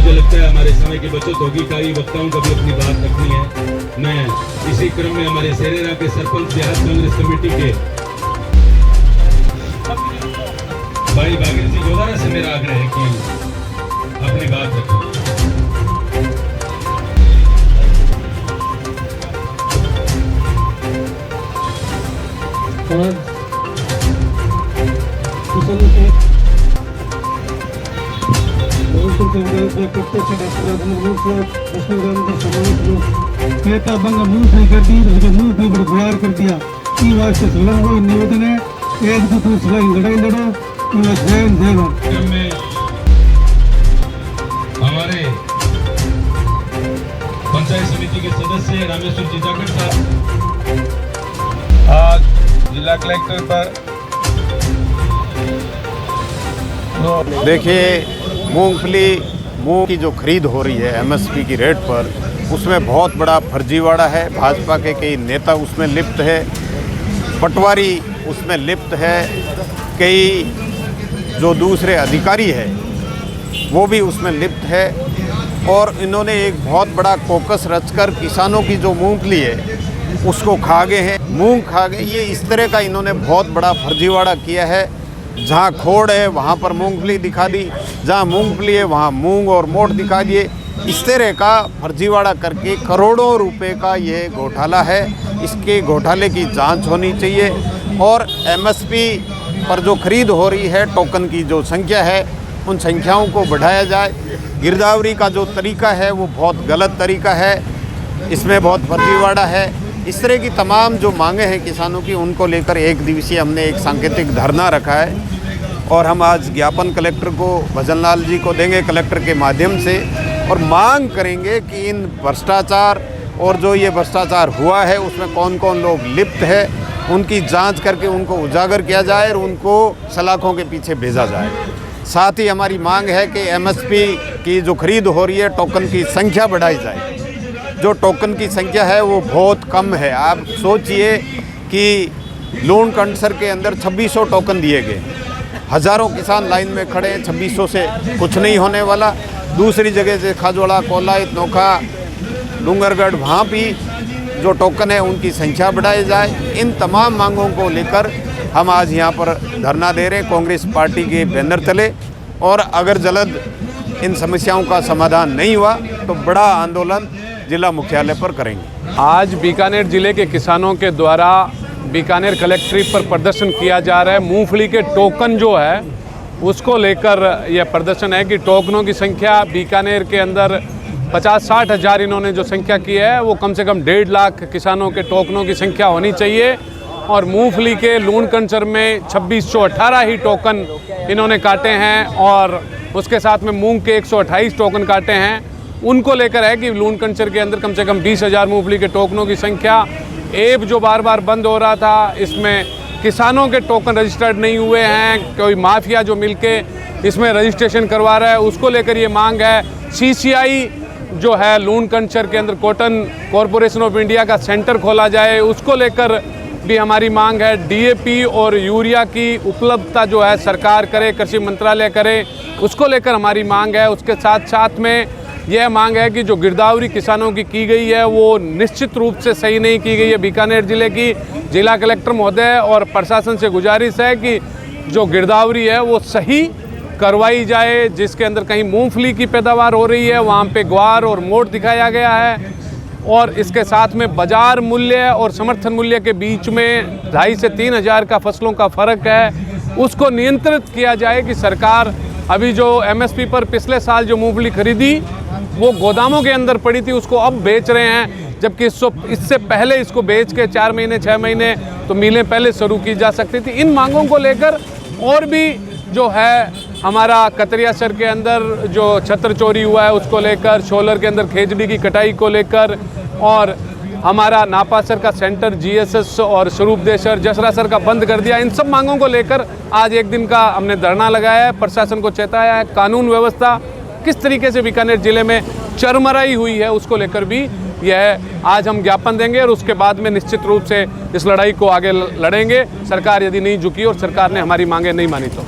मुझे लगता है हमारे समय की बचत होगी। कई वक्ताओं को भी अपनी बात रखनी है। मैं इसी क्रम में हमारे सेरेरा के सरपंच देहात कांग्रेस कमेटी के भाई बागिल जी दोबारा से मेरा आग्रह है कि अपनी बात रखें। कर दिया निवेदन है एक दूसरे लड़ाई लड़ो में हमारे पंचायत समिति के सदस्य रामेश्वर जी जाखड़ साहब आज जिला कलेक्टर पर देखिए, मूंग की जो खरीद हो रही है एमएसपी की रेट पर, उसमें बहुत बड़ा फर्जीवाड़ा है। भाजपा के कई नेता उसमें लिप्त है, पटवारी उसमें लिप्त है, कई जो दूसरे अधिकारी है वो भी उसमें लिप्त है। और इन्होंने एक बहुत बड़ा कोकस रचकर किसानों की जो मूंगफली है उसको खा गए हैं, मूंग खा गए। ये इस तरह का इन्होंने बहुत बड़ा फर्जीवाड़ा किया है। जहाँ खोड़ है वहाँ पर मूंगफली दिखा दी, जहाँ मूंगफली है वहाँ मूंग और मोट दिखा दिए। इस तरह का फर्जीवाड़ा करके करोड़ों रुपए का ये घोटाला है। इसके घोटाले की जांच होनी चाहिए और एमएसपी पर जो खरीद हो रही है, टोकन की जो संख्या है, उन संख्याओं को बढ़ाया जाए। गिरदावरी का जो तरीका है वो बहुत गलत तरीका है, इसमें बहुत फर्जीवाड़ा है। इस तरह की तमाम जो मांगे हैं किसानों की, उनको लेकर एक दिवसीय हमने एक सांकेतिक धरना रखा है और हम आज ज्ञापन कलेक्टर को, भजन लाल जी को देंगे कलेक्टर के माध्यम से, और मांग करेंगे कि इन भ्रष्टाचार और जो ये भ्रष्टाचार हुआ है उसमें कौन कौन लोग लिप्त है, उनकी जांच करके उनको उजागर किया जाए और उनको सलाखों के पीछे भेजा जाए। साथ ही हमारी मांग है कि एमएसपी की जो खरीद हो रही है, टोकन की संख्या बढ़ाई जाए। जो टोकन की संख्या है वो बहुत कम है। आप सोचिए कि लूण कंडसर के अंदर 2600 टोकन दिए गए, हज़ारों किसान लाइन में खड़े हैं, 2600 से कुछ नहीं होने वाला। दूसरी जगह से खाजोड़ा, कोलायत, नोखा, डूंगरगढ़, वहाँ भी जो टोकन है उनकी संख्या बढ़ाई जाए। इन तमाम मांगों को लेकर हम आज यहाँ पर धरना दे रहे हैं कांग्रेस पार्टी के बैनर तले, और अगर जल्द इन समस्याओं का समाधान नहीं हुआ तो बड़ा आंदोलन जिला मुख्यालय पर करेंगे। आज बीकानेर जिले के किसानों के द्वारा बीकानेर कलेक्ट्रेट पर प्रदर्शन किया जा रहा है। मूंगफली के टोकन जो है उसको लेकर यह प्रदर्शन है कि टोकनों की संख्या बीकानेर के अंदर 50-60 हज़ार इन्होंने जो संख्या की है वो कम से कम 1.5 लाख किसानों के टोकनों की संख्या होनी चाहिए। और मूंगफली के लूण कंचर में 2618 ही टोकन इन्होंने काटे हैं और उसके साथ में मूंग के 128 टोकन काटे हैं। उनको लेकर है कि लूण कंचर के अंदर कम से कम 20,000 मूंगफली के टोकनों की संख्या। एब जो बार बार बंद हो रहा था, इसमें किसानों के टोकन रजिस्टर्ड नहीं हुए हैं, कोई माफिया जो मिलके इसमें रजिस्ट्रेशन करवा रहा है, उसको लेकर ये मांग है। सीसीआई जो है लूण कंचर के अंदर कॉटन कॉरपोरेशन ऑफ इंडिया का सेंटर खोला जाए, उसको लेकर भी हमारी मांग है। डीएपी और यूरिया की उपलब्धता जो है सरकार करे, कृषि मंत्रालय करे, उसको लेकर हमारी मांग है। उसके साथ साथ में यह मांग है कि जो गिरदावरी किसानों की गई है वो निश्चित रूप से सही नहीं की गई है बीकानेर जिले की। जिला कलेक्टर महोदय और प्रशासन से गुजारिश है कि जो गिरदावरी है वो सही करवाई जाए। जिसके अंदर कहीं मूंगफली की पैदावार हो रही है वहाँ पे ग्वार और मोट दिखाया गया है, और इसके साथ में बाजार मूल्य और समर्थन मूल्य के बीच में 2,500 से 3,000 का फसलों का फ़र्क है, उसको नियंत्रित किया जाए। कि सरकार अभी जो एमएसपी पर पिछले साल जो मूंगफली खरीदी वो गोदामों के अंदर पड़ी थी, उसको अब बेच रहे हैं, जबकि इससे पहले इसको बेच के 4 महीने 6 महीने तो मिलें पहले शुरू की जा सकती थी। इन मांगों को लेकर और भी जो है हमारा कतरियासर के अंदर जो छत्र चोरी हुआ है उसको लेकर, शोलर के अंदर खेजड़ी की कटाई को लेकर, और हमारा नापासर का सेंटर जीएसएस और स्वरूपदेसर जसरासर का बंद कर दिया। इन सब मांगों को लेकर आज एक दिन का हमने धरना लगाया है, प्रशासन को चेताया है। कानून व्यवस्था किस तरीके से बीकानेर जिले में चरमराई हुई है उसको लेकर भी यह आज हम ज्ञापन देंगे, और उसके बाद में निश्चित रूप से इस लड़ाई को आगे लड़ेंगे। सरकार यदि नहीं झुकी और सरकार ने हमारी मांगें नहीं मानी तो।